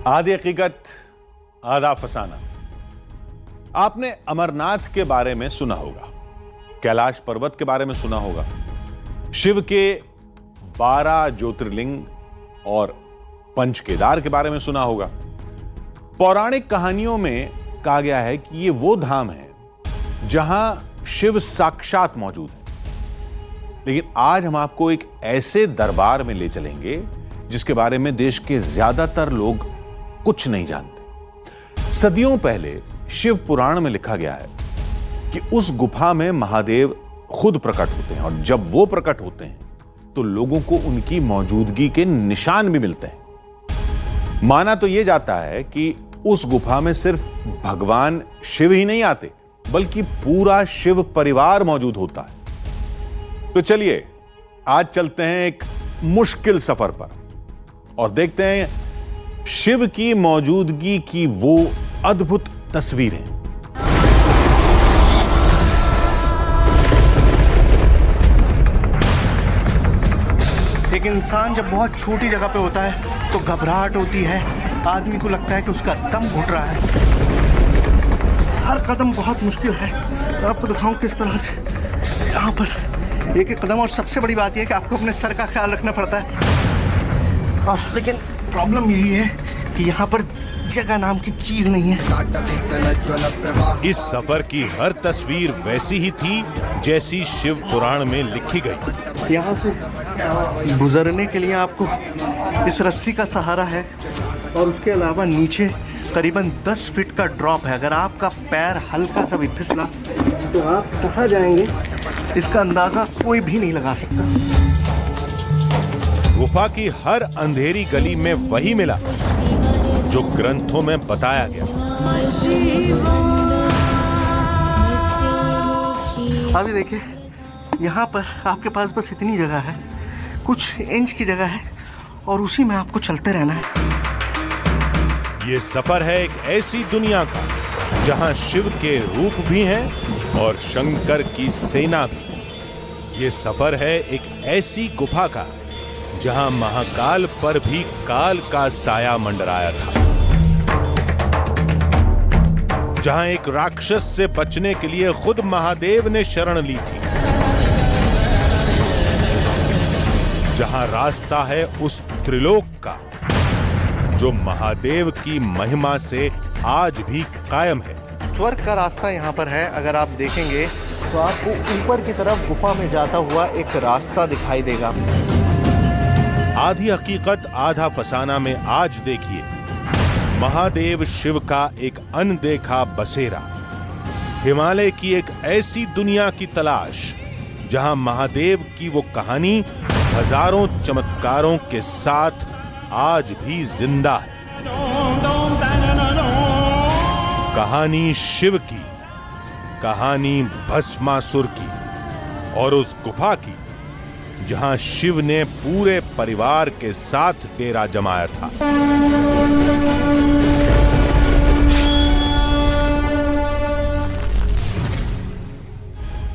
आधी हकीकत आधा फसाना। आपने अमरनाथ के बारे में सुना होगा, कैलाश पर्वत के बारे में सुना होगा, शिव के 12 ज्योतिर्लिंग और पंच केदार के बारे में सुना होगा। पौराणिक कहानियों में कहा गया है कि ये वो धाम है जहां शिव साक्षात मौजूद है। लेकिन आज हम आपको एक ऐसे दरबार में ले चलेंगे जिसके बारे में देश के ज्यादातर लोग कुछ नहीं जानते। सदियों पहले शिव पुराण में लिखा गया है कि उस गुफा में महादेव खुद प्रकट होते हैं और जब वो प्रकट होते हैं तो लोगों को उनकी मौजूदगी के निशान भी मिलते हैं। माना तो यह जाता है कि उस गुफा में सिर्फ भगवान शिव ही नहीं आते बल्कि पूरा शिव परिवार मौजूद होता है। तो चलिए आज चलते हैं एक मुश्किल सफर पर और देखते हैं शिव की मौजूदगी की वो अद्भुत तस्वीरें। एक इंसान जब बहुत छोटी जगह पे होता है तो घबराहट होती है, आदमी को लगता है कि उसका दम घुट रहा है। हर कदम बहुत मुश्किल है। मैं आपको दिखाऊं किस तरह से यहाँ पर एक एक कदम, और सबसे बड़ी बात यह है कि आपको अपने सर का ख्याल रखना पड़ता है। और लेकिन प्रॉब्लम यही है कि यहाँ पर जगह नाम की चीज नहीं है। इस सफर की हर तस्वीर वैसी ही थी जैसी शिव पुराण में लिखी गई। यहाँ से गुजरने के लिए आपको इस रस्सी का सहारा है और उसके अलावा नीचे करीबन 10 फीट का ड्रॉप है। अगर आपका पैर हल्का सा भी फिसला तो आप कहाँ जाएंगे इसका अंदाजा कोई भी नहीं लगा सकता। गुफा की हर अंधेरी गली में वही मिला जो ग्रंथों में बताया गया। अभी देखिए, यहाँ पर आपके पास बस इतनी जगह है, कुछ इंच की जगह है और उसी में आपको चलते रहना है। ये सफर है एक ऐसी दुनिया का जहां शिव के रूप भी हैं और शंकर की सेना भी। ये सफर है एक ऐसी गुफा का जहां महाकाल पर भी काल का साया मंडराया था, जहां एक राक्षस से बचने के लिए खुद महादेव ने शरण ली थी, जहां रास्ता है उस त्रिलोक का जो महादेव की महिमा से आज भी कायम है। स्वर्ग का रास्ता यहाँ पर है। अगर आप देखेंगे तो आपको ऊपर की तरफ गुफा में जाता हुआ एक रास्ता दिखाई देगा। आधी हकीकत आधा फसाना में आज देखिए महादेव शिव का एक अनदेखा बसेरा, हिमालय की एक ऐसी दुनिया की तलाश जहां महादेव की वो कहानी हजारों चमत्कारों के साथ आज भी जिंदा है। कहानी शिव की, कहानी भस्मासुर की और उस गुफा की जहां शिव ने पूरे परिवार के साथ डेरा जमाया था।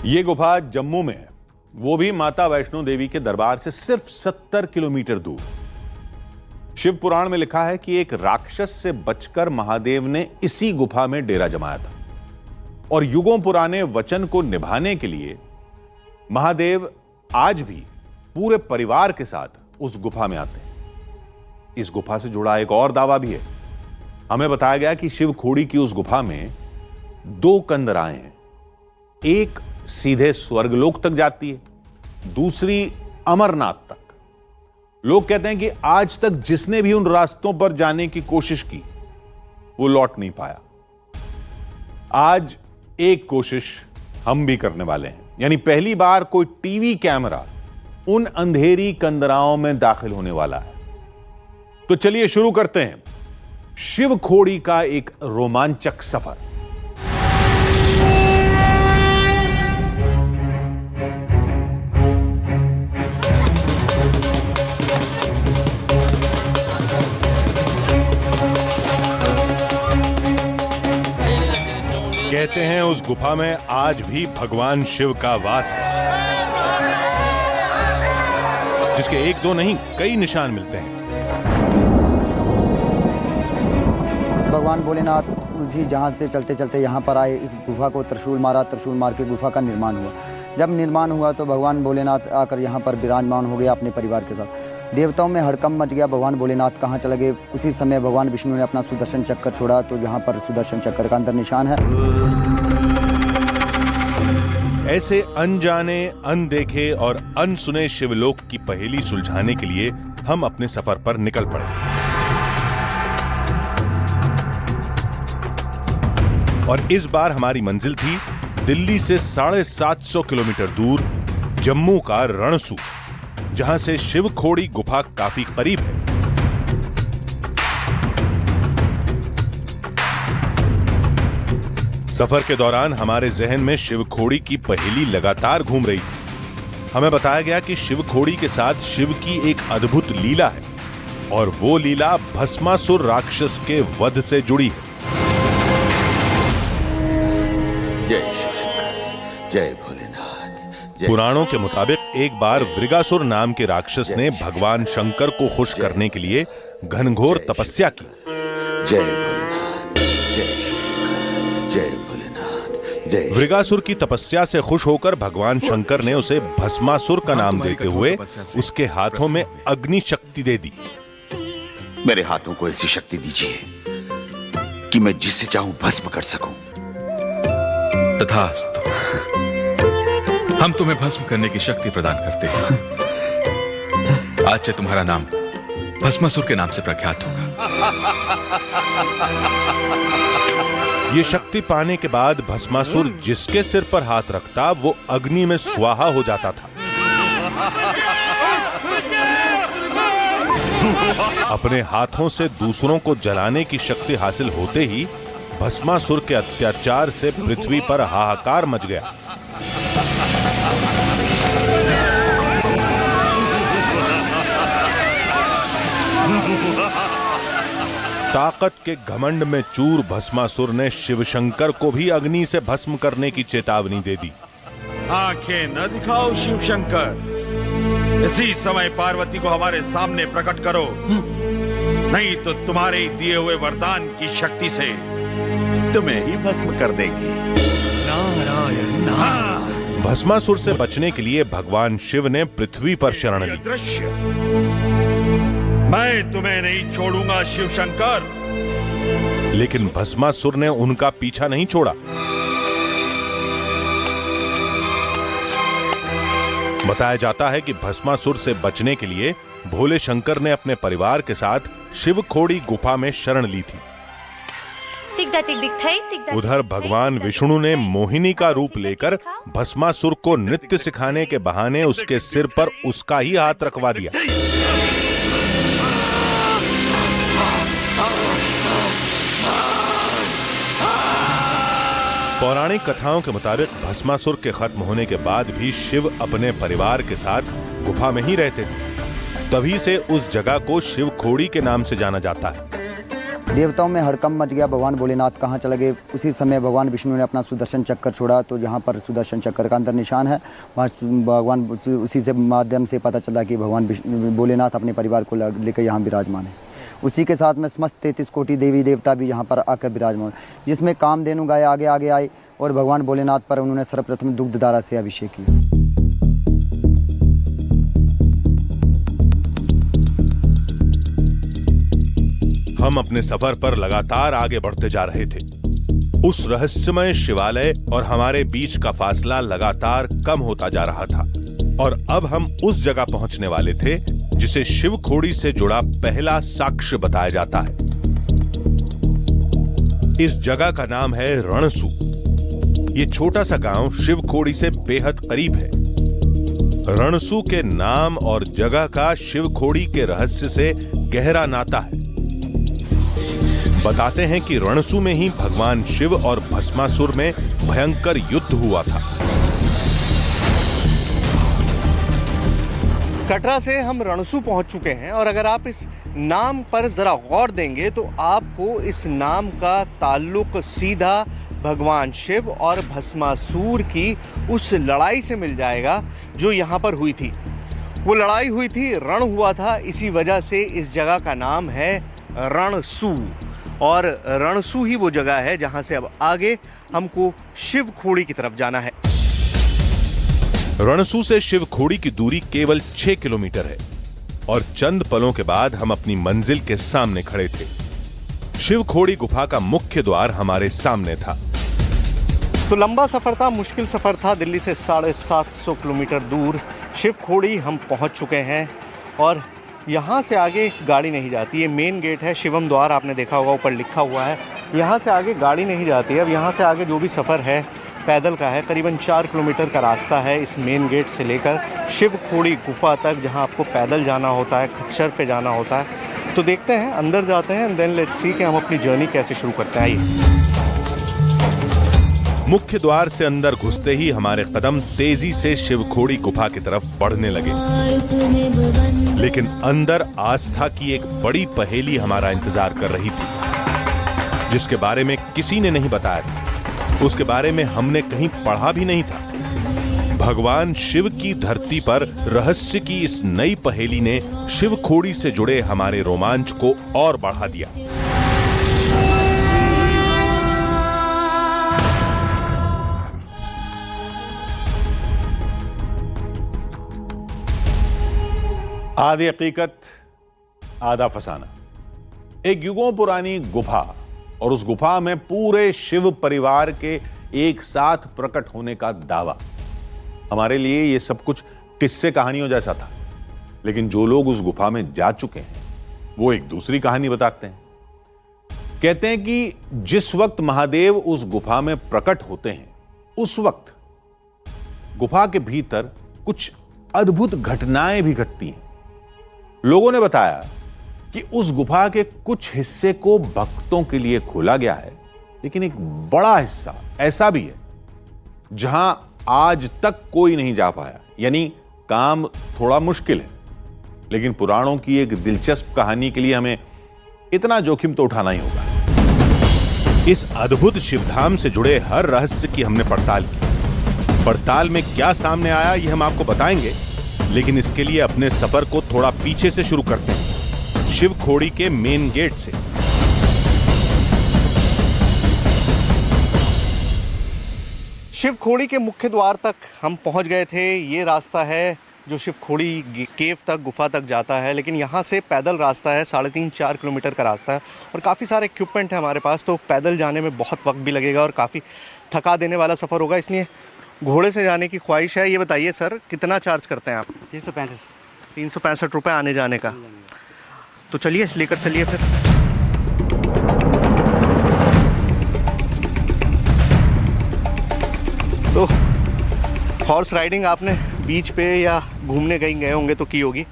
यह गुफा जम्मू में है, वो भी माता वैष्णो देवी के दरबार से सिर्फ 70 किलोमीटर दूर। शिव पुराण में लिखा है कि एक राक्षस से बचकर महादेव ने इसी गुफा में डेरा जमाया था और युगों पुराने वचन को निभाने के लिए महादेव आज भी पूरे परिवार के साथ उस गुफा में आते हैं। इस गुफा से जुड़ा एक और दावा भी है। हमें बताया गया कि शिव खोड़ी की उस गुफा में 2 कंदराएं हैं, एक सीधे स्वर्गलोक तक जाती है, दूसरी अमरनाथ तक। लोग कहते हैं कि आज तक जिसने भी उन रास्तों पर जाने की कोशिश की वो लौट नहीं पाया। आज एक कोशिश हम भी करने वाले हैं, यानी पहली बार कोई टीवी कैमरा उन अंधेरी कंदराओं में दाखिल होने वाला है। तो चलिए शुरू करते हैं शिव खोड़ी का एक रोमांचक सफर। कहते हैं उस गुफा में आज भी भगवान शिव का वास है, जिसके एक दो नहीं कई निशान मिलते हैं। भगवान भोलेनाथ जी जहाँ से चलते चलते यहाँ पर आए, इस गुफा को त्रिशूल मारा, त्रिशूल मार के गुफा का निर्माण हुआ। जब निर्माण हुआ तो भगवान भोलेनाथ आकर यहाँ पर विराजमान हो गया अपने परिवार के साथ। देवताओं में हड़कंप मच गया, भगवान भोलेनाथ कहाँ चले गए। उसी समय भगवान विष्णु ने अपना सुदर्शन चक्र छोड़ा, तो यहाँ पर सुदर्शन चक्र का अंदर निशान है। ऐसे अनजाने, अनदेखे और अनसुने शिवलोक की पहेली सुलझाने के लिए हम अपने सफर पर निकल पड़े। और इस बार हमारी मंजिल थी दिल्ली से 750 किलोमीटर दूर जम्मू का रणसू, जहां से शिवखोड़ी गुफा काफी करीब है। सफर के दौरान हमारे जहन में शिवखोड़ी की पहेली लगातार घूम रही थी। हमें बताया गया कि शिवखोड़ी के साथ शिव की एक अद्भुत लीला है, और वो लीला भस्मासुर राक्षस के वध से जुड़ी है। जय शिवशंकर, जय भोलेनाथ। पुराणों के मुताबिक एक बार वृगासुर नाम के राक्षस ने भगवान शंकर को खुश करने के लिए घनघोर तपस्या की। जय भोलेनाथ, जय शिवशंकर, जय भोलेनाथ, जय। वृगासुर की तपस्या से खुश होकर भगवान शंकर ने उसे भस्मासुर का नाम देते हुए उसके हाथों में अग्नि शक्ति दे दी। मेरे हाथों को ऐसी शक्ति दीजिए कि मैं जिसे चाहूं भस्म कर सकूं। तथास्तु, हम तुम्हें भस्म करने की शक्ति प्रदान करते हैं। आज से तुम्हारा नाम भस्मासुर के नाम से प्रख्यात होगा। ये शक्ति पाने के बाद भस्मासुर जिसके सिर पर हाथ रखता वो अग्नि में स्वाहा हो जाता था। अपने हाथों से दूसरों को जलाने की शक्ति हासिल होते ही भस्मासुर के अत्याचार से पृथ्वी पर हाहाकार मच गया। ताकत के घमंड में चूर भस्मासुर ने शिवशंकर को भी अग्नि से भस्म करने की चेतावनी दे दी। आंखें न दिखाओ शिवशंकर, इसी समय पार्वती को हमारे सामने प्रकट करो, नहीं तो तुम्हारे दिए हुए वरदान की शक्ति से तुम्हें ही भस्म कर देगी। नारायण नारायण। भस्मासुर से बचने के लिए भगवान शिव ने पृथ्वी पर शरण ली। दृश्य मैं तुम्हें नहीं छोड़ूंगा शिवशंकर। लेकिन भस्मासुर ने उनका पीछा नहीं छोड़ा। बताया जाता है कि भस्मासुर से बचने के लिए भोले शंकर ने अपने परिवार के साथ शिवखोड़ी गुफा में शरण ली थी। उधर भगवान विष्णु ने मोहिनी का रूप लेकर भस्मासुर को नृत्य सिखाने के बहाने उसके सिर पर उसका ही हाथ रखवा दिया। पौराणिक कथाओं के मुताबिक भस्मासुर के खत्म होने के बाद भी शिव अपने परिवार के साथ गुफा में ही रहते थे। तभी से उस जगह को शिवखोड़ी के नाम से जाना जाता है। देवताओं में हड़कंप मच गया, भगवान भोलेनाथ कहाँ चले गए। उसी समय भगवान विष्णु ने अपना सुदर्शन चक्र छोड़ा, तो यहाँ पर सुदर्शन चक्र का अंदर निशान है। वहाँ भगवान उसी से माध्यम से पता चला कि भगवान भोलेनाथ अपने परिवार को लेकर यहाँ विराजमान है। उसी के साथ में समस्त 33 कोटि देवी देवता भी यहाँ पर आकर विराजमान, जिसमें कामधेनु गाय आगे आगे आए और भगवान भोलेनाथ पर उन्होंने सर्वप्रथम दुग्ध धारा से अभिषेक किया। हम अपने सफर पर लगातार आगे बढ़ते जा रहे थे। उस रहस्यमय शिवालय और हमारे बीच का फासला लगातार कम होता जा रहा था, और अब हम उस जगह पहुंचने वाले थे जिसे शिवखोड़ी से जुड़ा पहला साक्ष्य बताया जाता है। इस जगह का नाम है रणसू। ये छोटा सा गांव शिवखोड़ी से बेहद करीब है। रणसू के नाम और जगह का शिवखोड़ी के रहस्य से गहरा नाता है। बताते हैं कि रणसू में ही भगवान शिव और भस्मासुर में भयंकर युद्ध हुआ था। कटरा से हम रणसू पहुंच चुके हैं, और अगर आप इस नाम पर जरा गौर देंगे तो आपको इस नाम का ताल्लुक सीधा भगवान शिव और भस्मासुर की उस लड़ाई से मिल जाएगा जो यहाँ पर हुई थी। वो लड़ाई हुई थी, रण हुआ था, इसी वजह से इस जगह का नाम है रणसू। और रणसू ही वो जगह है जहां से अब आगे हमको शिव खोड़ी की तरफ जाना है। रणसू से शिव खोड़ी की दूरी केवल 6 किलोमीटर है और चंद पलों के बाद हम अपनी मंजिल के सामने खड़े थे। शिव खोड़ी गुफा का मुख्य द्वार हमारे सामने था। तो लंबा सफर था, मुश्किल सफर था। दिल्ली से 750 किलोमीटर दूर शिव खोड़ी हम पहुंच चुके हैं और यहाँ से आगे गाड़ी नहीं जाती। ये मेन गेट है, शिवम द्वार, आपने देखा होगा ऊपर लिखा हुआ है। यहाँ से आगे गाड़ी नहीं जाती। अब यहाँ से आगे जो भी सफ़र है पैदल का है। करीबन 4 किलोमीटर का रास्ता है इस मेन गेट से लेकर शिव खोड़ी गुफा तक, जहाँ आपको पैदल जाना होता है, खच्चर पे जाना होता है। तो देखते हैं, अंदर जाते हैं, देन लेट्स सी कि हम अपनी जर्नी कैसे शुरू करते हैं। आइए। मुख्य द्वार से अंदर घुसते ही हमारे कदम तेजी से शिव खोड़ी गुफा की तरफ बढ़ने लगे, लेकिन अंदर आस्था की एक बड़ी पहेली हमारा इंतजार कर रही थी, जिसके बारे में किसी ने नहीं बताया था, उसके बारे में हमने कहीं पढ़ा भी नहीं था। भगवान शिव की धरती पर रहस्य की इस नई पहेली ने शिव खोड़ी से जुड़े हमारे रोमांच को और बढ़ा दिया। आधी हकीकत आधा फसाना। एक युगों पुरानी गुफा और उस गुफा में पूरे शिव परिवार के एक साथ प्रकट होने का दावा। हमारे लिए यह सब कुछ किस्से कहानियों जैसा था, लेकिन जो लोग उस गुफा में जा चुके हैं वो एक दूसरी कहानी बताते हैं। कहते हैं कि जिस वक्त महादेव उस गुफा में प्रकट होते हैं, उस वक्त गुफा के भीतर कुछ अद्भुत घटनाएं भी घटती हैं। लोगों ने बताया कि उस गुफा के कुछ हिस्से को भक्तों के लिए खोला गया है, लेकिन एक बड़ा हिस्सा ऐसा भी है जहां आज तक कोई नहीं जा पाया। यानी काम थोड़ा मुश्किल है, लेकिन पुराणों की एक दिलचस्प कहानी के लिए हमें इतना जोखिम तो उठाना ही होगा। इस अद्भुत शिवधाम से जुड़े हर रहस्य की हमने पड़ताल की। पड़ताल में क्या सामने आया ये हम आपको बताएंगे, लेकिन इसके लिए अपने सफर को थोड़ा पीछे से शुरू करते हैं, शिव खोड़ी के मेन गेट से। शिव खोड़ी के मुख्य द्वार तक हम पहुंच गए थे। ये रास्ता है जो शिव खोड़ी केव तक, गुफा तक जाता है, लेकिन यहाँ से पैदल रास्ता है, 3.5-4 किलोमीटर का रास्ता है और काफ़ी सारे इक्विपमेंट है हमारे पास, तो पैदल जाने में बहुत वक्त भी लगेगा और काफ़ी थका देने वाला सफ़र होगा, इसलिए घोड़े से जाने की ख्वाहिश है। ये बताइए सर, कितना चार्ज करते हैं आप? 365 रुपये आने जाने का। तो चलिए, लेकर चलिए फिर। तो हॉर्स राइडिंग आपने बीच पे या घूमने कहीं गए होंगे तो की होगी,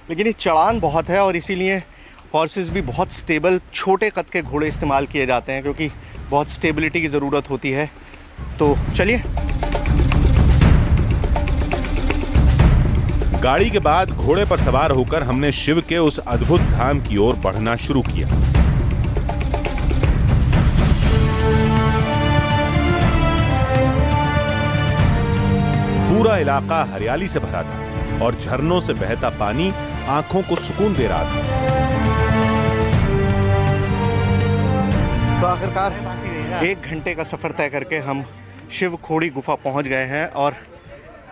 लेकिन ये चढ़ान बहुत है और इसीलिए हॉर्सेस भी बहुत स्टेबल, छोटे कद के घोड़े इस्तेमाल किए जाते हैं क्योंकि बहुत स्टेबिलिटी की ज़रूरत होती है। तो चलिए। गाड़ी के बाद घोड़े पर सवार होकर हमने शिव के उस अद्भुत धाम की ओर बढ़ना शुरू किया। पूरा इलाका हरियाली से भरा था और झरनों से बहता पानी आंखों को सुकून दे रहा था। तो आखिरकार 1 घंटे का सफर तय करके हम शिव खोड़ी गुफा पहुंच गए हैं और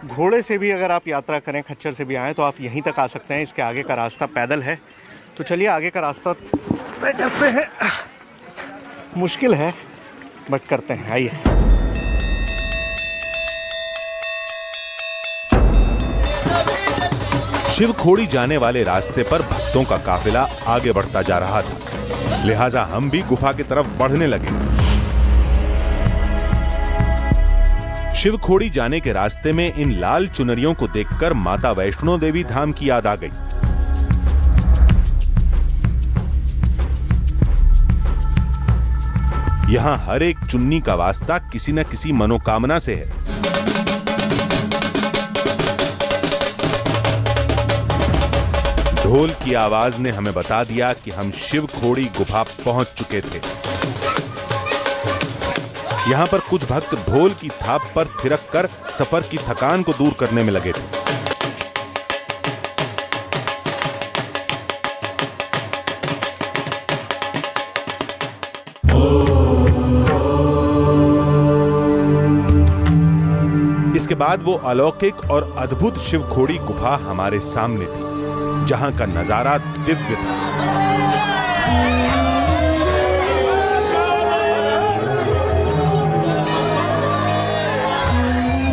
घोड़े से भी अगर आप यात्रा करें, खच्चर से भी आएँ तो आप यहीं तक आ सकते हैं। इसके आगे का रास्ता पैदल है। तो चलिए आगे का रास्ता तय करते हैं। मुश्किल है बट करते हैं, आइए। शिव खोड़ी जाने वाले रास्ते पर भक्तों का काफिला आगे बढ़ता जा रहा था, लिहाजा हम भी गुफा की तरफ बढ़ने लगे। शिव खोड़ी जाने के रास्ते में इन लाल चुनरियों को देखकर माता वैष्णो देवी धाम की याद आ गई। यहां हर एक चुन्नी का वास्ता किसी न किसी मनोकामना से है। ढोल की आवाज ने हमें बता दिया कि हम शिव खोड़ी गुफा पहुंच चुके थे। यहां पर कुछ भक्त ढोल की थाप पर थिरक कर सफर की थकान को दूर करने में लगे थे। इसके बाद वो अलौकिक और अद्भुत शिवखोड़ी गुफा हमारे सामने थी, जहां का नजारा दिव्य था।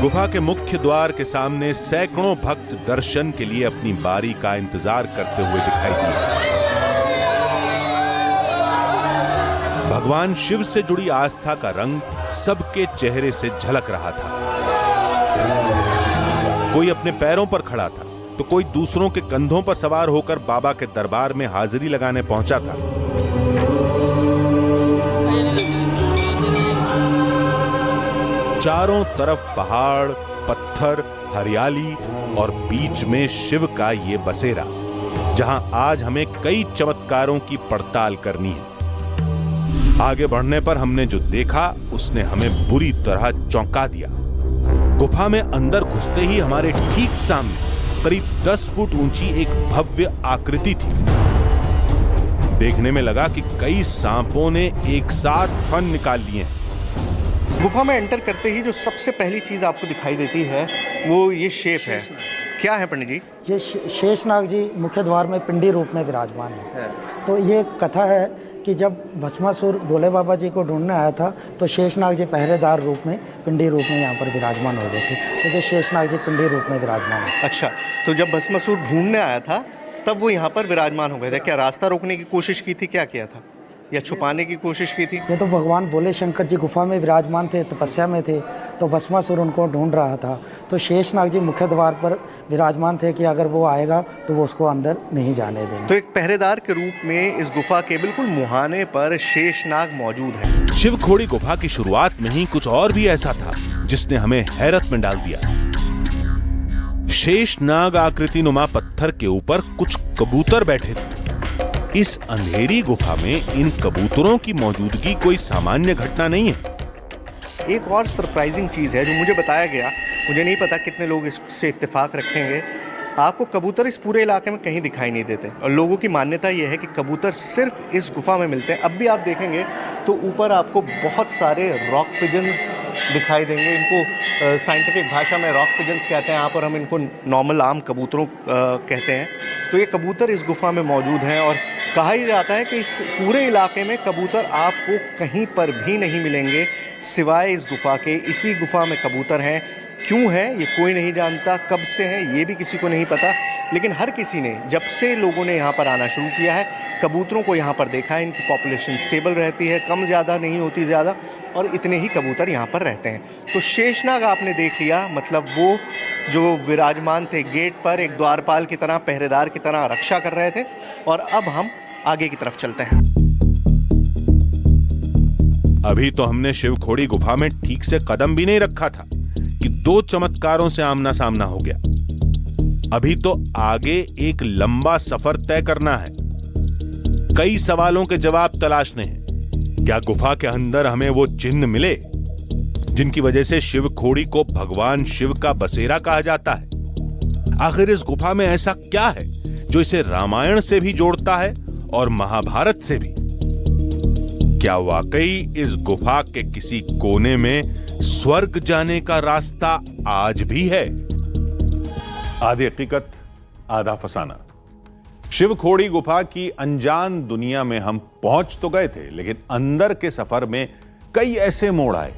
गुफा के मुख्य द्वार के सामने सैकड़ों भक्त दर्शन के लिए अपनी बारी का इंतजार करते हुए दिखाई दिए। भगवान शिव से जुड़ी आस्था का रंग सबके चेहरे से झलक रहा था। कोई अपने पैरों पर खड़ा था तो कोई दूसरों के कंधों पर सवार होकर बाबा के दरबार में हाजिरी लगाने पहुंचा था। चारों तरफ पहाड़, पत्थर, हरियाली और बीच में शिव का ये बसेरा, जहां आज हमें कई चमत्कारों की पड़ताल करनी है। आगे बढ़ने पर हमने जो देखा उसने हमें बुरी तरह चौंका दिया। गुफा में अंदर घुसते ही हमारे ठीक सामने करीब 10 फुट ऊंची एक भव्य आकृति थी। देखने में लगा कि कई सांपों ने एक साथ फन निकाल लिए हैं। गुफा में एंटर करते ही जो सबसे पहली चीज आपको दिखाई देती है वो ये शेप है। क्या है पंडित जी? ये शेषनाग जी मुख्य द्वार में पिंडी रूप में विराजमान है। तो ये कथा है कि जब भस्मासुर भोले बाबा जी को ढूंढने आया था तो शेषनाग जी पहरेदार रूप में, पिंडी रूप में यहाँ पर विराजमान हो गए थे। तो ये शेषनाग जी पिंडी रूप में विराजमान है। अच्छा, तो जब भस्मासुर ढूंढने आया था तब वो यहाँ पर विराजमान हो गए थे। क्या रास्ता रोकने की कोशिश की थी, क्या किया था, या छुपाने की कोशिश की थी? ये तो भगवान भोले शंकर जी गुफा में विराजमान थे, तपस्या में थे, तो भस्मासुर उनको ढूंढ रहा था। तो शेषनाग जी मुख्य द्वार पर विराजमान थे कि अगर वो आएगा तो वो उसको अंदर नहीं जाने देंगे। तो एक पहरेदार के रूप में इस गुफा के बिल्कुल मुहाने पर शेषनाग मौजूद है। शिवखोड़ी गुफा की शुरुआत में ही कुछ और भी ऐसा था जिसने हमें हैरत में डाल दिया। शेषनाग आकृति नुमा पत्थर के ऊपर कुछ कबूतर बैठे थे। इस अंधेरी गुफा में इन कबूतरों की मौजूदगी कोई सामान्य घटना नहीं है। एक और सरप्राइजिंग चीज़ है जो मुझे बताया गया, मुझे नहीं पता कितने लोग इससे इत्तेफाक रखेंगे। आपको कबूतर इस पूरे इलाके में कहीं दिखाई नहीं देते और लोगों की मान्यता यह है कि कबूतर सिर्फ इस गुफा में मिलते हैं। अब भी आप देखेंगे तो ऊपर आपको बहुत सारे रॉक पिजन्स दिखाई देंगे। इनको साइंटिफिक भाषा में रॉक पिजन्स कहते हैं, यहाँ पर हम इनको नॉर्मल आम कबूतरों कहते हैं। तो ये कबूतर इस गुफा में मौजूद हैं और कहा ही जाता है कि इस पूरे इलाके में कबूतर आपको कहीं पर भी नहीं मिलेंगे सिवाय इस गुफा के। इसी गुफा में कबूतर हैं। क्यों है ये कोई नहीं जानता, कब से हैं ये भी किसी को नहीं पता, लेकिन हर किसी ने जब से लोगों ने यहाँ पर आना शुरू किया है कबूतरों को यहाँ पर देखा है। इनकी पॉपुलेशन स्टेबल रहती है, कम ज़्यादा नहीं होती ज़्यादा, और इतने ही कबूतर यहाँ पर रहते हैं। तो शेषनाग आपने देख लिया, मतलब वो जो विराजमान थे गेट पर एक द्वारपाल की तरह, पहरेदार की तरह रक्षा कर रहे थे। और अब हम आगे की तरफ चलते हैं। अभी तो हमने शिवखोड़ी गुफा में ठीक से कदम भी नहीं रखा था कि दो चमत्कारों से आमना सामना हो गया। अभी तो आगे एक लंबा सफर तय करना है। कई सवालों के जवाब तलाशने हैं। क्या गुफा के अंदर हमें वो चिन्ह मिले जिनकी वजह से शिवखोड़ी को भगवान शिव का बसेरा कहा जाता है? आखिर इस गुफा में ऐसा क्या है जो इसे रामायण से भी जोड़ता है और महाभारत से भी? क्या वाकई इस गुफा के किसी कोने में स्वर्ग जाने का रास्ता आज भी है? आधी हकीकत आधा फसाना। शिवखोड़ी गुफा की अनजान दुनिया में हम पहुंच तो गए थे, लेकिन अंदर के सफर में कई ऐसे मोड़ आए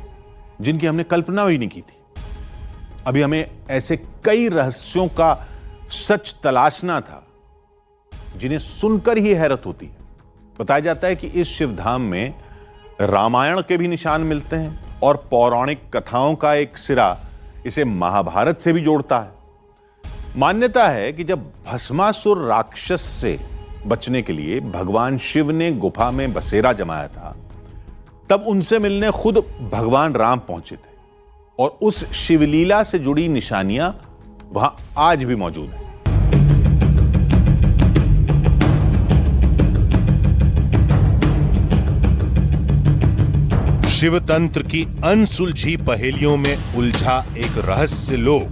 जिनकी हमने कल्पना भी नहीं की थी। अभी हमें ऐसे कई रहस्यों का सच तलाशना था जिन्हें सुनकर ही हैरत होती है। बताया जाता है कि इस शिवधाम में रामायण के भी निशान मिलते हैं और पौराणिक कथाओं का एक सिरा इसे महाभारत से भी जोड़ता है। मान्यता है कि जब भस्मासुर राक्षस से बचने के लिए भगवान शिव ने गुफा में बसेरा जमाया था, तब उनसे मिलने खुद भगवान राम पहुंचे थे और उस शिवलीला से जुड़ी निशानियां वहां आज भी मौजूद हैं। शिव तंत्र की अनसुलझी पहेलियों में उलझा एक रहस्य लोक,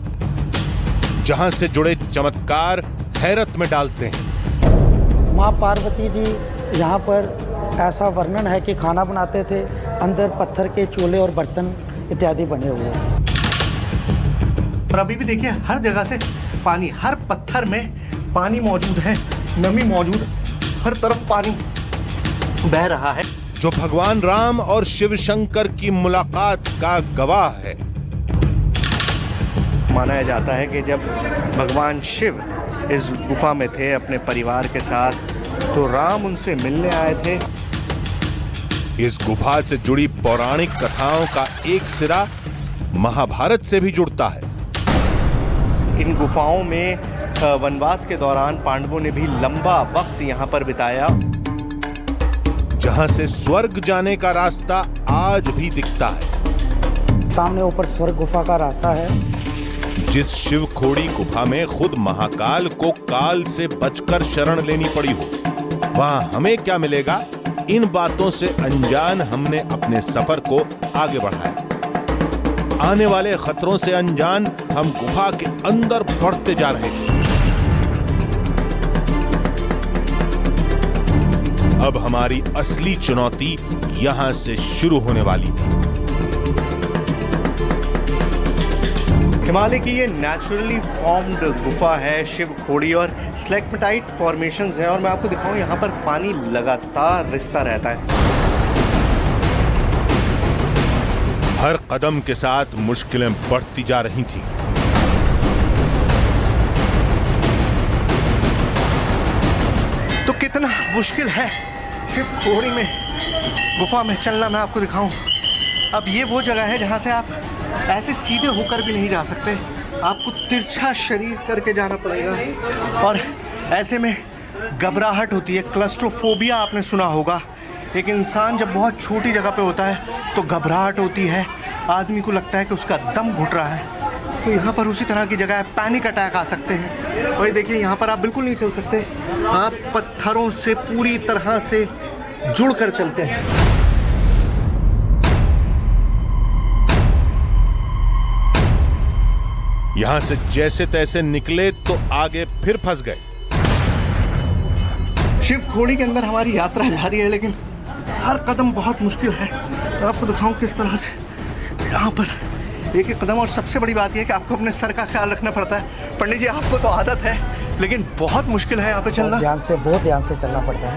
जहां से जुड़े चमत्कार हैरत में डालते हैं। माँ पार्वती जी यहाँ पर ऐसा वर्णन है कि खाना बनाते थे, अंदर पत्थर के चूल्हे और बर्तन इत्यादि बने हुए हैं। और अभी भी देखिए हर जगह से पानी, हर पत्थर में पानी मौजूद है, नमी मौजूद, हर तरफ पानी बह रहा है, जो भगवान राम और शिव शंकर की मुलाकात का गवाह है। माना जाता है कि जब भगवान शिव इस गुफा में थे अपने परिवार के साथ, तो राम उनसे मिलने आए थे। इस गुफा से जुड़ी पौराणिक कथाओं का एक सिरा महाभारत से भी जुड़ता है। इन गुफाओं में वनवास के दौरान पांडवों ने भी लंबा वक्त यहाँ पर बिताया, जहां से स्वर्ग जाने का रास्ता आज भी दिखता है। सामने ऊपर स्वर्ग गुफा का रास्ता है। जिस शिव खोड़ी गुफा में खुद महाकाल को काल से बचकर शरण लेनी पड़ी हो, वहां हमें क्या मिलेगा, इन बातों से अनजान हमने अपने सफर को आगे बढ़ाया। आने वाले खतरों से अनजान हम गुफा के अंदर बढ़ते जा रहे थे। अब हमारी असली चुनौती यहां से शुरू होने वाली थी। हिमालय की ये नेचुरली फॉर्म्ड गुफा है शिव खोड़ी, और स्लेक्मेटाइट फॉर्मेशंस हैं, और मैं आपको दिखाऊं यहाँ पर पानी लगातार रिसता रहता है। हर कदम के साथ मुश्किलें बढ़ती जा रही थीं। तो कितना मुश्किल है शिव खोड़ी में गुफा में चलना, मैं आपको दिखाऊं। अब ये वो जगह है जहां से आप ऐसे सीधे होकर भी नहीं जा सकते, आपको तिरछा शरीर करके जाना पड़ेगा, और ऐसे में घबराहट होती है, क्लस्ट्रोफोबिया आपने सुना होगा। एक इंसान जब बहुत छोटी जगह पे होता है तो घबराहट होती है, आदमी को लगता है कि उसका दम घुट रहा है। तो यहाँ पर उसी तरह की जगह है, पैनिक अटैक आ सकते हैं। वही देखिए यहाँ पर आप बिल्कुल नहीं चल सकते, आप पत्थरों से पूरी तरह से जुड़ कर चलते हैं। यहां से जैसे तैसे निकले तो आगे फिर फंस गए। शिव खोड़ी के अंदर हमारी यात्रा जारी है, लेकिन हर कदम बहुत मुश्किल है। मैं आपको दिखाऊं किस तरह से यहाँ पर एक एक कदम, और सबसे बड़ी बात यह है कि आपको अपने सर का ख्याल रखना पड़ता है। पंडित जी, आपको तो आदत है, लेकिन बहुत मुश्किल है यहाँ पे चलना। बहुत ध्यान से चलना पड़ता है।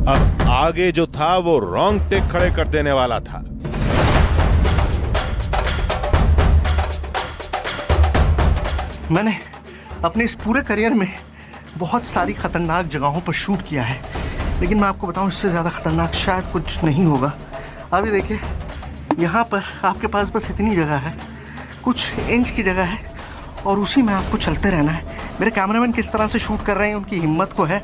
अब आगे जो था वो रोंगटे खड़े कर देने वाला था। मैंने अपने इस पूरे करियर में बहुत सारी खतरनाक जगहों पर शूट किया है, लेकिन मैं आपको बताऊं इससे ज़्यादा खतरनाक शायद कुछ नहीं होगा। अभी देखिए यहाँ पर आपके पास बस इतनी जगह है, कुछ इंच की जगह है, और उसी में आपको चलते रहना है। मेरे कैमरामैन किस तरह से शूट कर रहे हैं, उनकी हिम्मत को है,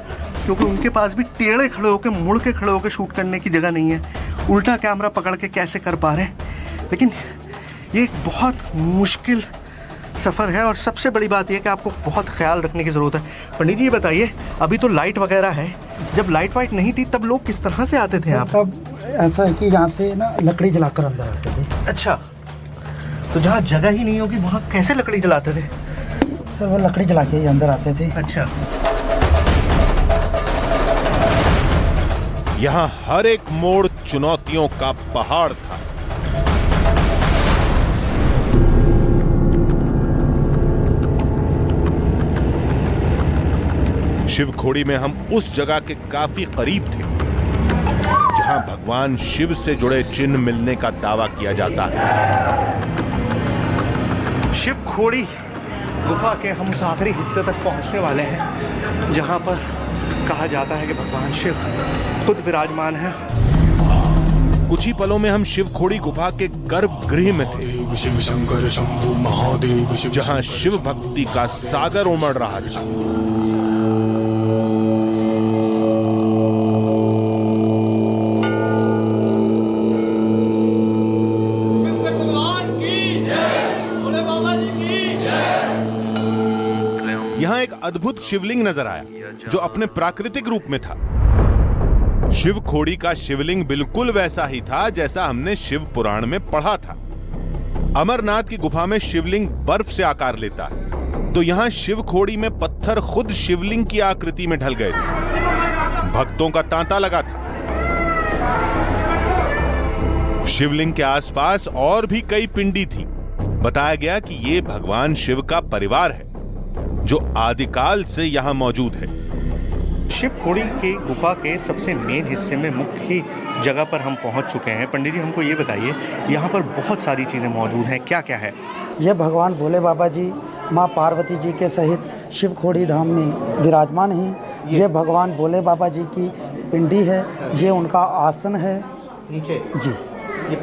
क्योंकि उनके पास भी टेढ़े खड़े होकर, मुड़ के खड़े होकर शूट करने की जगह नहीं है। उल्टा कैमरा पकड़ के कैसे कर पा रहे हैं, लेकिन ये एक बहुत मुश्किल सफ़र है, और सबसे बड़ी बात यह कि आपको बहुत ख्याल रखने की ज़रूरत है। पंडित जी ये बताइए, अभी तो लाइट वगैरह है, जब लाइट वाइट नहीं थी तब लोग किस तरह से आते थे यहाँ? तब ऐसा है कि यहाँ से ना लकड़ी जलाकर अंदर आते थे। अच्छा, तो जहाँ जगह ही नहीं होगी वहाँ कैसे लकड़ी जलाते थे? सर वो लकड़ी जला के अंदर आते थे। अच्छा, यहां हर एक मोड़ चुनौतियों का पहाड़ था। शिव खोड़ी में हम उस जगह के काफी करीब थे जहां भगवान शिव से जुड़े चिन्ह मिलने का दावा किया जाता है। शिव खोड़ी गुफा के हम उस आखिरी हिस्से तक पहुंचने वाले हैं जहां पर कहा जाता है कि भगवान शिव खुद विराजमान है। कुछ ही पलों में हम शिव खोड़ी गुफा के गर्भगृह में थे, शिव शंकर शंभु महादेव, जहां शिव भक्ति का सागर उमड़ रहा था। यहां एक अद्भुत शिवलिंग नजर आया जो अपने प्राकृतिक रूप में था। शिव खोड़ी का शिवलिंग बिल्कुल वैसा ही था जैसा हमने शिव पुराण में पढ़ा था। अमरनाथ की गुफा में शिवलिंग बर्फ से आकार लेता है, तो यहां शिव खोड़ी में पत्थर खुद शिवलिंग की आकृति में ढल गए थे। भक्तों का तांता लगा था। शिवलिंग के आसपास और भी कई पिंडी थी। बताया गया कि ये भगवान शिव का परिवार है जो आदिकाल से यहां मौजूद है। शिव खोड़ी के गुफा के सबसे मेन हिस्से में मुख्य जगह पर हम पहुंच चुके हैं। पंडित जी, हमको ये बताइए, यहाँ पर बहुत सारी चीज़ें मौजूद हैं, क्या क्या है? ये भगवान भोले बाबा जी माँ पार्वती जी के सहित शिव खोड़ी धाम में विराजमान हैं। ये भगवान भोले बाबा जी की पिंडी है, ये उनका आसन है नीचे जी। ये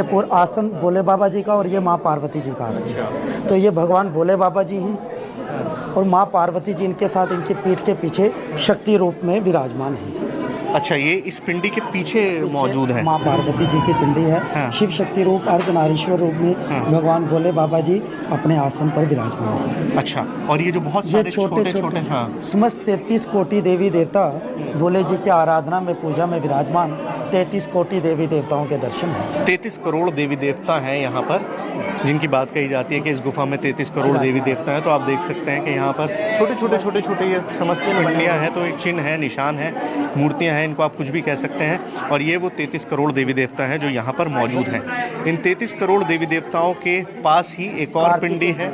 पूरा आसन भोले बाबा जी का और ये माँ पार्वती जी का आसन। तो ये भगवान भोले बाबा जी हैं और माँ पार्वती जी इनके साथ इनकी पीठ के पीछे शक्ति रूप में विराजमान है। अच्छा, ये इस पिंडी के पीछे मौजूद है। माँ पार्वती जी की पिंडी है। हाँ। शिव शक्ति रूप अर्धनारीश्वर रूप में भगवान भोले बाबा जी अपने आसन पर विराजमान है। अच्छा, और ये जो बहुत ये सारे छोटे छोटे हाँ समस्त 33 कोटि देवी देवता भोले जी की आराधना में पूजा में विराजमान 33 कोटि देवी देवताओं के दर्शन हैं। 33 करोड़ देवी देवता हैं यहाँ पर, जिनकी बात कही जाती है कि इस गुफा में 33 करोड़ देवी देवता हैं। तो आप देख सकते हैं कि यहाँ पर छोटे छोटे ये समस्त पिंडियाँ हैं, तो एक चिन्ह है, निशान है, मूर्तियाँ हैं, इनको आप कुछ भी कह सकते हैं। और ये वो 33 करोड़ देवी देवता हैं जो यहाँ पर मौजूद हैं। इन 33 करोड़ देवी देवताओं के पास ही एक और पिंडी है।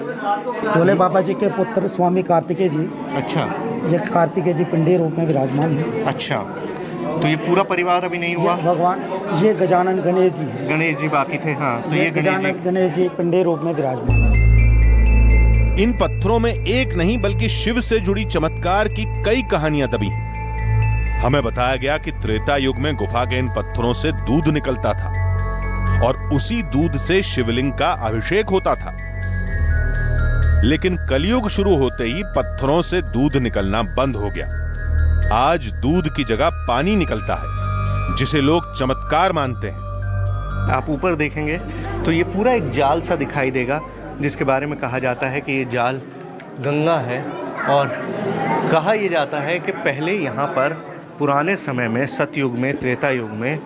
भोले बाबा जी के पुत्र स्वामी कार्तिकेय जी। अच्छा, ये कार्तिकेय जी पिंडी रूप में विराजमान है। अच्छा, तो ये पूरा परिवार अभी नहीं हुआ? भगवान ये गजानन गणेश जी है। गणेश जी बाकी थे, हाँ, तो ये गणेश जी पिंडी रूप में विराजमान है। इन पत्थरों में एक नहीं बल्कि शिव से जुड़ी चमत्कार की कई कहानियां दबी हैं। हमें बताया गया कि त्रेता युग में गुफा के इन पत्थरों से दूध निकलता था और उसी दूध से शिवलिंग का अभिषेक होता था। लेकिन कलयुग शुरू होते ही पत्थरों से दूध निकलना बंद हो गया। आज दूध की जगह पानी निकलता है, जिसे लोग चमत्कार मानते हैं। आप ऊपर देखेंगे तो ये पूरा एक जाल सा दिखाई देगा, जिसके बारे में कहा जाता है कि ये जाल गंगा है। और कहा यह जाता है कि पहले यहाँ पर पुराने समय में, सतयुग में, त्रेता युग में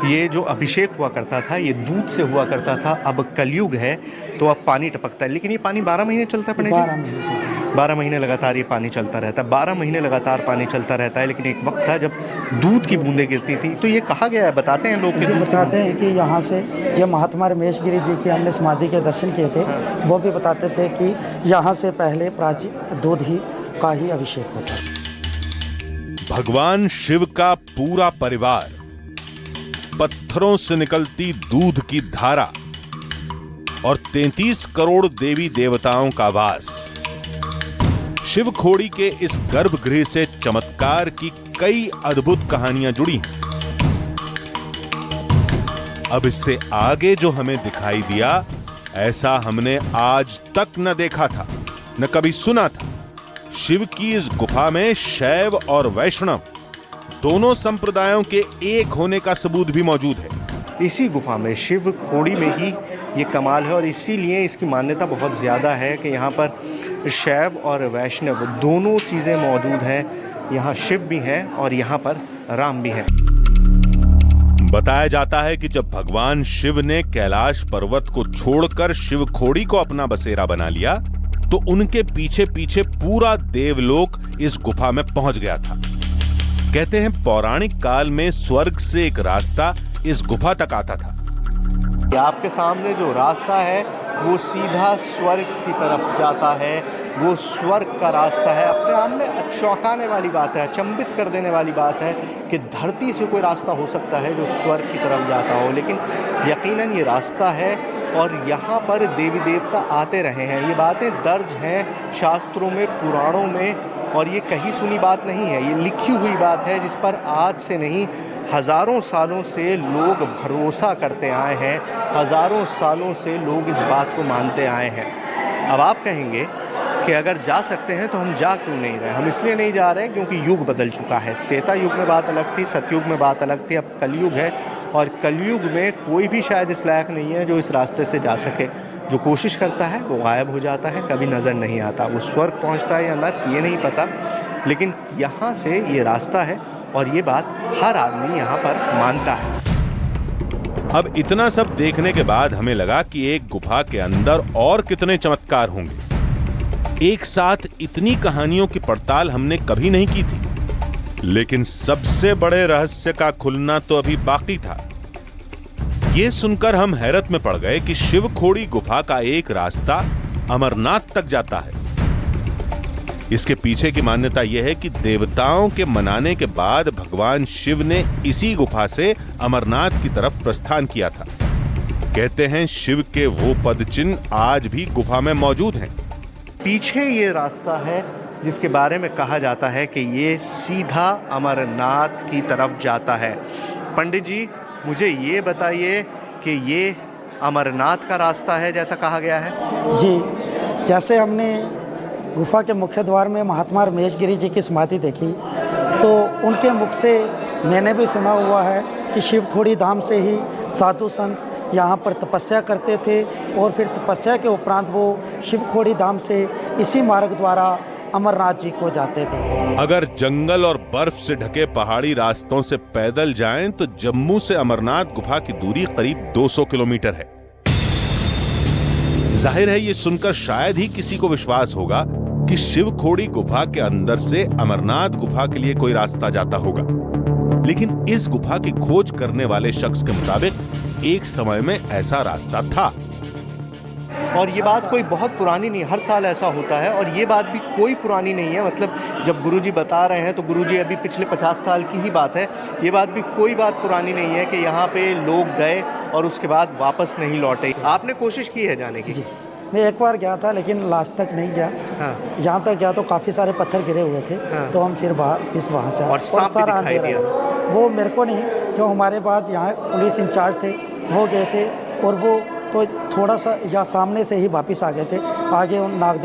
ये जो अभिषेक हुआ करता था ये दूध से हुआ करता था। अब कलयुग है तो अब पानी टपकता है। लेकिन ये पानी 12 महीने चलता है पंडित जी? 12 महीने लगातार ये पानी चलता रहता है। 12 महीने लगातार पानी चलता रहता है। लेकिन एक वक्त था जब दूध की बूंदें गिरती थी। तो ये कहा गया है, बताते हैं लोग, बताते हैं कि यहाँ से ये महात्मा रमेश गिरी जी की हमने समाधि के दर्शन किए थे। वो भी बताते थे कि यहाँ से पहले प्राचीन दूध ही का ही अभिषेक होता है। भगवान शिव का पूरा परिवार, पत्थरों से निकलती दूध की धारा और 33 करोड़ देवी देवताओं का वास। शिव खोड़ी के इस गर्भगृह से चमत्कार की कई अद्भुत कहानियां जुड़ी हैं। अब इससे आगे जो हमें दिखाई दिया, ऐसा हमने आज तक न देखा था, न कभी सुना था। शिव की इस गुफा में शैव और वैष्णव दोनों संप्रदायों के एक होने का सबूत भी मौजूद है। इसी गुफा में, शिव खोड़ी में ही ये कमाल है और इसीलिए इसकी मान्यता बहुत ज़्यादा है कि यहाँ पर शैव और वैष्णव दोनों चीज़ें मौजूद हैं। यहाँ शिव भी है और यहाँ पर राम भी है। बताया जाता है कि जब भगवान शिव ने कैलाश पर्वत को छोड़कर शिव खोड़ी को अपना बसेरा बना लिया तो उनके पीछे पीछे पूरा देवलोक इस गुफा में पहुंच गया था। कहते हैं पौराणिक काल में स्वर्ग से एक रास्ता इस गुफा तक आता था। आपके सामने जो रास्ता है वो सीधा स्वर्ग की तरफ जाता है। वो स्वर्ग का रास्ता है। अपने आप में चौंकाने वाली बात है, अचंभित कर देने वाली बात है कि धरती से कोई रास्ता हो सकता है जो स्वर्ग की तरफ जाता हो, लेकिन यकीनन ये रास्ता है और यहाँ पर देवी देवता आते रहे हैं। ये बातें दर्ज हैं शास्त्रों में, पुराणों में, और ये कहीं सुनी बात नहीं है, ये लिखी हुई बात है जिस पर आज से नहीं हज़ारों सालों से लोग भरोसा करते आए हैं। हज़ारों सालों से लोग इस बात को मानते आए हैं। अब आप कहेंगे कि अगर जा सकते हैं तो हम जा क्यों नहीं रहे? हम इसलिए नहीं जा रहे क्योंकि युग बदल चुका है। त्रेता युग में बात अलग थी, सतयुग में बात अलग थी, अब कलयुग है और कलयुग में कोई भी शायद इस लायक नहीं है जो इस रास्ते से जा सके। जो कोशिश करता है वो गायब हो जाता है, कभी नज़र नहीं आता। वो स्वर्ग पहुंचता है या नर्क ये नहीं पता, लेकिन यहाँ से ये रास्ता है और ये बात हर आदमी यहाँ पर मानता है। अब इतना सब देखने के बाद हमें लगा कि एक गुफा के अंदर और कितने चमत्कार होंगे। एक साथ इतनी कहानियों की पड़ताल हमने कभी नहीं की थी, लेकिन सबसे बड़े रहस्य का खुलना तो अभी बाकी था। ये सुनकर हम हैरत में पड़ गए कि शिवखोड़ी गुफा का एक रास्ता अमरनाथ तक जाता है। इसके पीछे की मान्यता यह है कि देवताओं के मनाने के बाद भगवान शिव ने इसी गुफा से अमरनाथ की तरफ प्रस्थान किया था। कहते हैं शिव के वो पद चिन्ह आज भी गुफा में मौजूद हैं। पीछे ये रास्ता है जिसके बारे में कहा जाता है कि ये सीधा अमरनाथ की तरफ जाता है। पंडित जी, मुझे ये बताइए कि ये अमरनाथ का रास्ता है जैसा कहा गया है? जी, जैसे हमने गुफा के मुख्य द्वार में महात्मा रमेशगिरी जी की समाधि देखी तो उनके मुख से मैंने भी सुना हुआ है कि शिवखोड़ी धाम से ही साधु संत यहाँ पर तपस्या करते थे और फिर तपस्या के उपरांत वो शिवखोड़ी धाम से इसी मार्ग द्वारा अमरनाथ जी को जाते थे। अगर जंगल और बर्फ से ढके पहाड़ी रास्तों से पैदल जाएं तो जम्मू से अमरनाथ गुफा की दूरी करीब 200 किलोमीटर है। जाहिर है ये सुनकर शायद ही किसी को विश्वास होगा कि शिवखोड़ी गुफा के अंदर से अमरनाथ गुफा के लिए कोई रास्ता जाता होगा, लेकिन इस गुफा की खोज करने वाले शख्स के मुताबिक एक समय में ऐसा रास्ता था। और ये बात कोई बहुत पुरानी नहीं, हर साल ऐसा होता है और ये बात भी कोई पुरानी नहीं है। मतलब जब गुरुजी बता रहे हैं तो गुरुजी अभी पिछले 50 साल की ही बात है। ये बात भी कोई बात पुरानी नहीं है कि यहाँ पे लोग गए और उसके बाद वापस नहीं लौटे। आपने कोशिश की है जाने की? जी, मैं एक बार गया था लेकिन लास्ट तक नहीं गया। हाँ। यहाँ तक गया तो काफ़ी सारे पत्थर गिरे हुए थे। हाँ। तो हम फिर वहाँ से और सांप भी दिखाई दिया? वो मेरे को नहीं, जो हमारे बाद यहाँ पुलिस इंचार्ज थे वो गए थे और वो तो थोड़ा सा या सामने से ही वापस आ गए थे। आगे उन नाग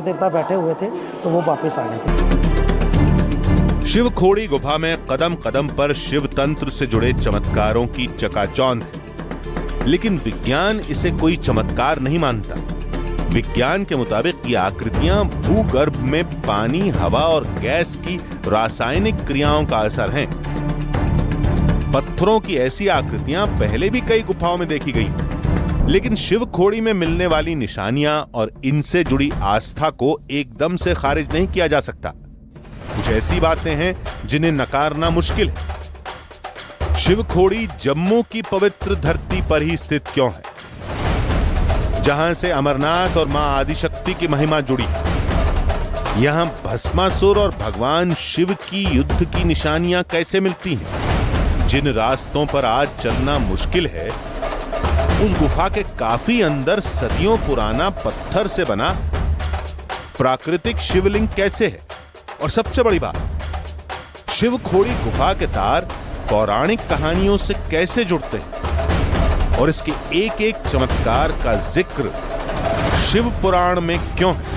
देवता बैठे हुए थे तो वो वापस आ गए थे। शिवखोड़ी गुफा में कदम कदम पर शिव तंत्र से जुड़े चमत्कारों की चकाचौंध है, लेकिन विज्ञान इसे कोई चमत्कार नहीं मानता। विज्ञान के मुताबिक ये आकृतियां भूगर्भ में पानी, हवा और गैस की रासायनिक क्रियाओं का असर हैं। पत्थरों की ऐसी आकृतियां पहले भी कई गुफाओं में देखी गई, लेकिन शिवखोड़ी में मिलने वाली निशानियां और इनसे जुड़ी आस्था को एकदम से खारिज नहीं किया जा सकता। कुछ ऐसी बातें हैं जिन्हें नकारना मुश्किल है। शिवखोड़ी जम्मू की पवित्र धरती पर ही स्थित क्यों है, जहां से अमरनाथ और मां आदिशक्ति की महिमा जुड़ी। यहां भस्मासुर और भगवान शिव की युद्ध की निशानियां कैसे मिलती हैं? जिन रास्तों पर आज चलना मुश्किल है, उस गुफा के काफी अंदर सदियों पुराना पत्थर से बना प्राकृतिक शिवलिंग कैसे है? और सबसे बड़ी बात, शिवखोड़ी गुफा के तार पौराणिक कहानियों से कैसे जुड़ते हैं? और इसके एक एक चमत्कार का जिक्र शिव पुराण में क्यों है?